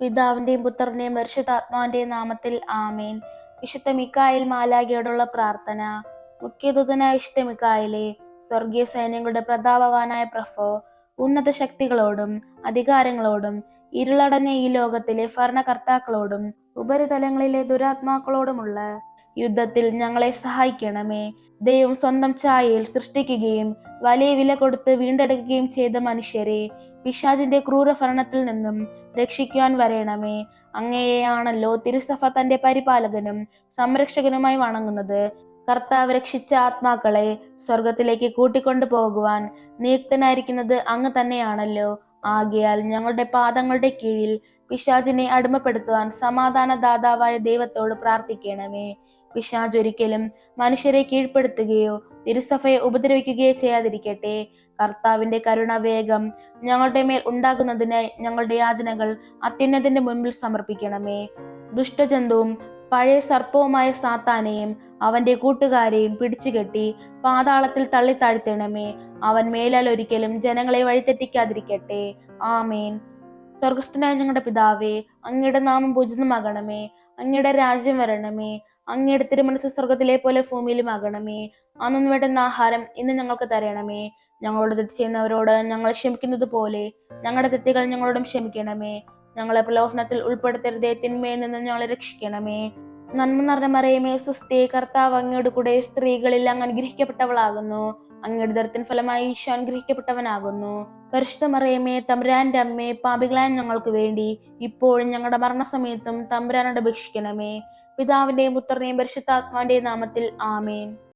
പിതാവിന്റെയും പുത്രന്റെയും പരിശുദ്ധാത്മാവിന്റെയും നാമത്തിൽ ആമേൻ. വിശുദ്ധ മിക്കായേൽ മാലാഖയോടുള്ള പ്രാർത്ഥന. മുഖ്യദൂതനായ വിശുദ്ധ മിക്കായേലേ, സ്വർഗീയ സൈന്യങ്ങളുടെ പ്രതാപവാനായ പ്രഭോ, ഉന്നത ശക്തികളോടും അധികാരങ്ങളോടും ഇരുളടഞ്ഞ ഈ ലോകത്തിലെ ഭരണകർത്താക്കളോടും ഉപരിതലങ്ങളിലെ ദുരാത്മാക്കളോടുമുള്ള യുദ്ധത്തിൽ ഞങ്ങളെ സഹായിക്കണമേ. ദൈവം സ്വന്തം ഛായയിൽ സൃഷ്ടിക്കുകയും വലിയ വില കൊടുത്ത് വീണ്ടെടുക്കുകയും ചെയ്ത മനുഷ്യരെ പിശാചിന്റെ ക്രൂരഭരണത്തിൽ നിന്നും രക്ഷിക്കുവാൻ വരേണമേ. അങ്ങയെയാണല്ലോ തിരുസഭ തന്റെ പരിപാലകനും സംരക്ഷകനുമായി വണങ്ങുന്നത്. കർത്താവ് രക്ഷിച്ച ആത്മാക്കളെ സ്വർഗത്തിലേക്ക് കൂട്ടിക്കൊണ്ടു പോകുവാൻ നിയുക്തനായിരിക്കുന്നത് അങ്ങ് തന്നെയാണല്ലോ. ആകയാൽ ഞങ്ങളുടെ പാദങ്ങളുടെ കീഴിൽ പിശാചിനെ അടിമപ്പെടുത്തുവാൻ സമാധാനദാതാവായ ദൈവത്തോട് പ്രാർത്ഥിക്കണമേ. പിശാച് ഒരിക്കലും മനുഷ്യരെ കീഴ്പ്പെടുത്തുകയോ തിരുസഭയെ ഉപദ്രവിക്കുകയോ ചെയ്യാതിരിക്കട്ടെ. കർത്താവിന്റെ കരുണ വേഗം ഞങ്ങളുടെ മേൽ ഉണ്ടാകുന്നതിനായി ഞങ്ങളുടെ യാചനകൾ അത്യുന്നതിന്റെ മുൻപിൽ സമർപ്പിക്കണമേ. ദുഷ്ടജന്തുവും പഴയ സർപ്പവുമായ സാത്താനെയും അവന്റെ കൂട്ടുകാരെയും പിടിച്ചുകെട്ടി പാതാളത്തിൽ തള്ളിത്താഴ്ത്തണമേ. അവൻ മേലാൽ ഒരിക്കലും ജനങ്ങളെ വഴിതെറ്റിക്കാതിരിക്കട്ടെ. ആമേൻ. സ്വർഗസ്ഥനായ ഞങ്ങളുടെ പിതാവേ, അങ്ങയുടെ നാമം പൂജിതമാകണമേ. അങ്ങയുടെ രാജ്യം വരണമേ. അങ്ങയുടെ തിരുമനസ്സ് സ്വർഗത്തിലെ പോലെ ഭൂമിയിലുമാകണമേ. അന്നു വേണ്ടുന്ന ആഹാരം ഇന്ന് ഞങ്ങൾക്ക് തരണമേ. ഞങ്ങളോട് തെറ്റ് ചെയ്യുന്നവരോട് ഞങ്ങൾ ക്ഷമിക്കുന്നത് പോലെ ഞങ്ങളുടെ തെറ്റുകൾ ഞങ്ങളോടും ക്ഷമിക്കണമേ. ഞങ്ങളെ പ്രലോഭനത്തിൽ ഉൾപ്പെടുത്തരുതേ, തിന്മയിൽ നിന്ന് ഞങ്ങളെ രക്ഷിക്കണമേ. നന്മ നിറഞ്ഞ മറിയമേ, സ്വസ്തി, കർത്താവ് അങ്ങയോട് കൂടെ സ്ത്രീകളിൽ അങ്ങ് അനുഗ്രഹിക്കപ്പെട്ടവളാകുന്നു. അങ്ങയുടെ ഉദരത്തിൻ ഫലമായി ഈശോ അനുഗ്രഹിക്കപ്പെട്ടവനാകുന്നു. പരിശുദ്ധ മറിയമേ, തമ്പുരാന്റെ അമ്മേ, പാപികളായ ഞങ്ങൾക്ക് വേണ്ടി ഇപ്പോഴും ഞങ്ങളുടെ മരണസമയത്തും തമ്പുരാനോട് അപേക്ഷിക്കണമേ. പിതാവിന്റെയും പുത്രന്റെയും പരിശുദ്ധാത്മാവിന്റെയും നാമത്തിൽ ആമേൻ.